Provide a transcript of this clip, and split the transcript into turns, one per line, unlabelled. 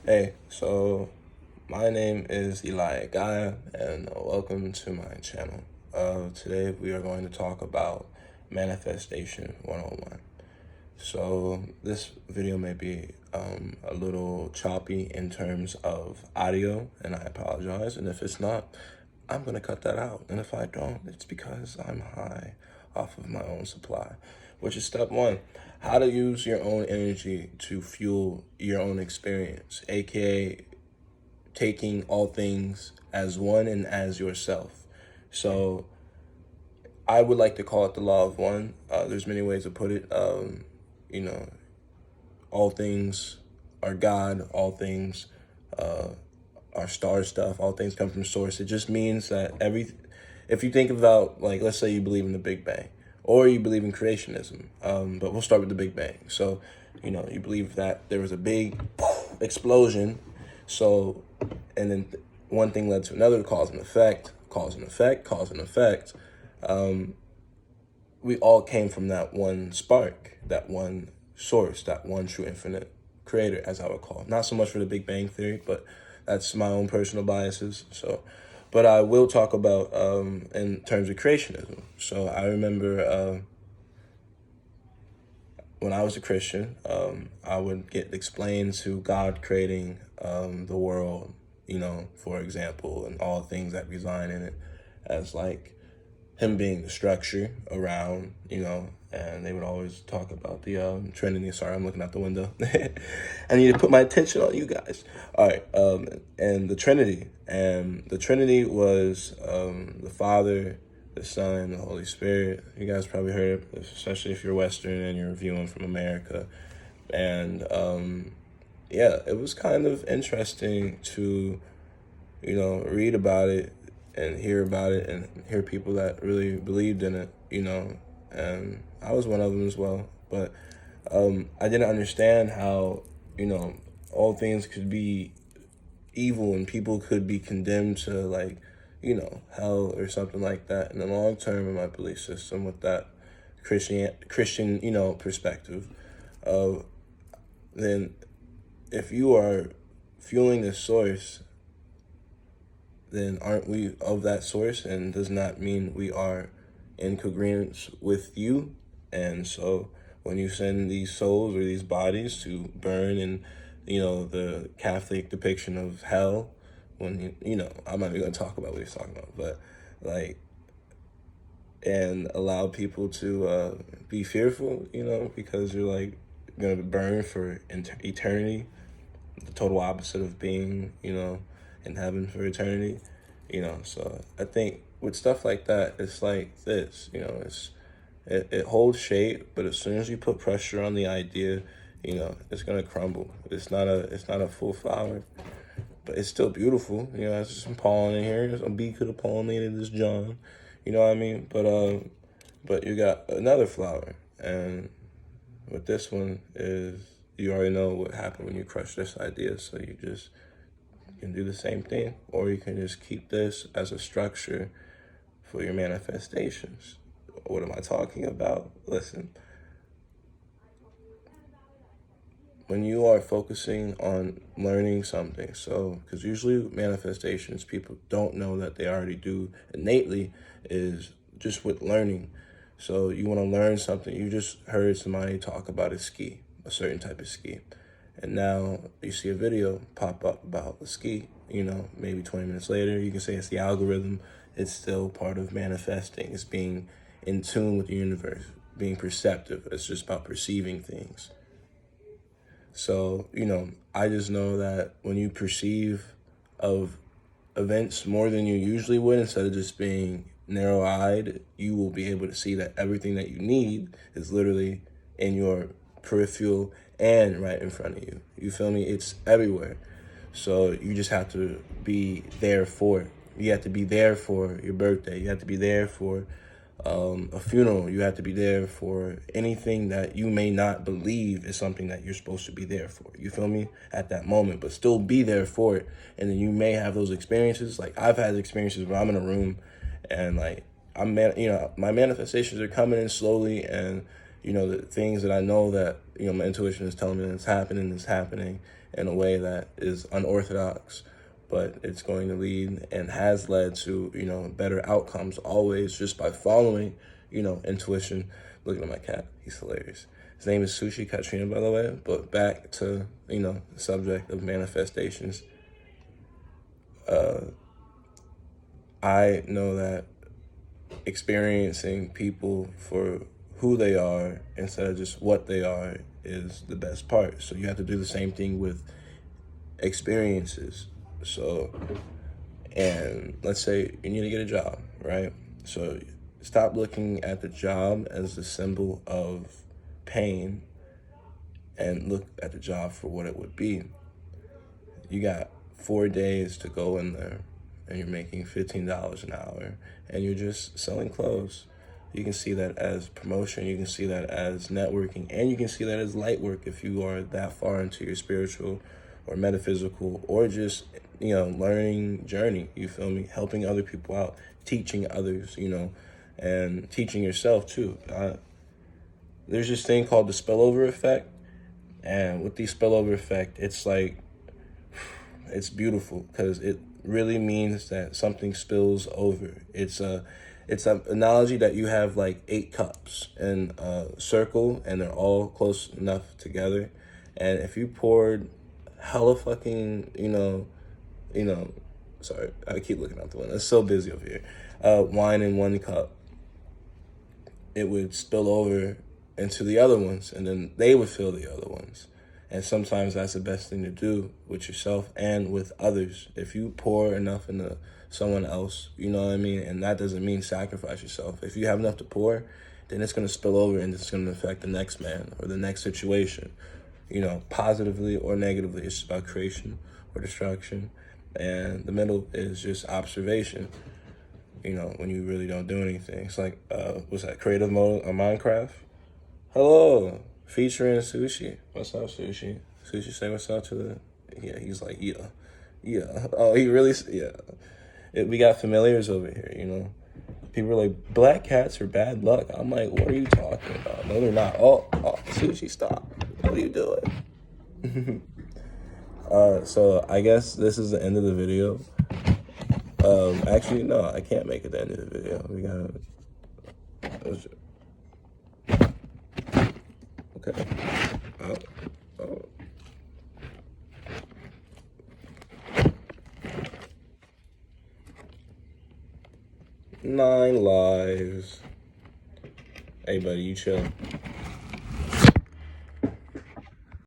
Hey, so my name is Eliyah Gaia, and welcome to my channel. Today we are going to talk about Manifestation 101. So this video may be a little choppy in terms of audio, and I apologize. And if it's not, I'm going to cut that out. And if I don't, it's because I'm high off of my own supply, which is step one. How to use your own energy to fuel your own experience, aka taking all things as one and as yourself. So I would like to call it the law of one. There's many ways to put it. You know, all things are God, all things are star stuff, all things come from source. It just means that if you think about, like, let's say you believe in the Big Bang, or you believe in creationism, but we'll start with the Big Bang. So, you believe that there was a big explosion, so, and then one thing led to another, cause and effect, cause and effect, cause and effect. We all came from that one spark, that one source, that one true infinite creator, as I would call it. Not so much for the Big Bang Theory, but that's my own personal biases. So, but I will talk about in terms of creationism. So I remember when I was a Christian, I would get explained to God creating the world, for example, and all things that reside in it, as like him being the structure around, and they would always talk about the Trinity. Sorry, I'm looking out the window. I need to put my attention on you guys. All right, and the Trinity. And the Trinity was the Father, the Son, the Holy Spirit. You guys probably heard it, especially if you're Western and you're viewing from America. And yeah, it was kind of interesting to, read about it and hear about it and hear people that really believed in it, and I was one of them as well. But I didn't understand how, all things could be evil and people could be condemned to, like, hell or something like that in the long term in my belief system with that Christian, perspective. Then if you are fueling the source, then aren't we of that source, and does not mean we are in congruence with you? And so when you send these souls or these bodies to burn in, the Catholic depiction of hell, when, I'm not even going to talk about what he's talking about, but like, and allow people to be fearful, because you're like going to burn for eternity, the total opposite of being, in heaven for eternity, So I think with stuff like that, it's like this, it holds shape, but as soon as you put pressure on the idea, it's gonna crumble. It's not a full flower, but it's still beautiful. There's some pollen in here. Some bee could have pollinated this John, you know what I mean? But you got another flower, and with this one is, you already know what happened when you crush this idea, so you can do the same thing, or you can just keep this as a structure for your manifestations. What am I talking about? Listen, when you are focusing on learning something, so, because usually manifestations, people don't know that they already do innately, is just with learning. So you want to learn something. You just heard somebody talk about a ski, a certain type of ski. And now you see a video pop up about the ski, maybe 20 minutes later, you can say it's the algorithm. It's still part of manifesting. It's being in tune with the universe, being perceptive. It's just about perceiving things. So, I just know that when you perceive of events more than you usually would, instead of just being narrow-eyed, you will be able to see that everything that you need is literally in your peripheral and right in front of you. You feel me? It's everywhere. So you just have to be there for it. You have to be there for your birthday. You have to be there for a funeral. You have to be there for anything that you may not believe is something that you're supposed to be there for. You feel me? At that moment, but still be there for it. And then you may have those experiences. Like, I've had experiences where I'm in a room and, like, my manifestations are coming in slowly, and the things that I know that, my intuition is telling me that it's happening, in a way that is unorthodox, but it's going to lead and has led to, you know, better outcomes always just by following, you know, intuition. Looking at my cat, he's hilarious. His name is Sushi Katrina, by the way. But back to, you know, the subject of manifestations. I know that experiencing people for who they are instead of just what they are is the best part. So you have to do the same thing with experiences. So, and let's say you need to get a job, right? So stop looking at the job as the symbol of pain and look at the job for what it would be. You got 4 days to go in there and you're making $15 an hour and you're just selling clothes. You can see that as promotion, you can see that as networking, and you can see that as light work if you are that far into your spiritual or metaphysical or just, you know, learning journey, you feel me? Helping other people out, teaching others, you know, and teaching yourself too. There's this thing called the spillover effect, and with the spillover effect, it's like, it's beautiful because it really means that something spills over. It's an analogy that you have like 8 cups in a circle and they're all close enough together. And if you poured hella fucking, sorry, I keep looking out the window. It's so busy over here. Wine in one cup, it would spill over into the other ones and then they would fill the other ones. And sometimes that's the best thing to do with yourself and with others. If you pour enough into someone else, you know what I mean? And that doesn't mean sacrifice yourself. If you have enough to pour, then it's going to spill over and it's going to affect the next man or the next situation, you know, positively or negatively. It's just about creation or destruction. And the middle is just observation, you know, when you really don't do anything. It's like, what's that, creative mode on Minecraft? Hello. Featuring Sushi. What's up, Sushi? Sushi say what's up to the... Yeah, he's like, yeah. Yeah. Oh, he really... Yeah. We got familiars over here, you know? People are like, black cats are bad luck. I'm like, what are you talking about? No, they're not. Oh, Sushi, stop. What are you doing? So I guess this is the end of the video. Actually, no, I can't make it the end of the video. We gotta... Okay. Oh. 9 lives. Hey, buddy, you chill.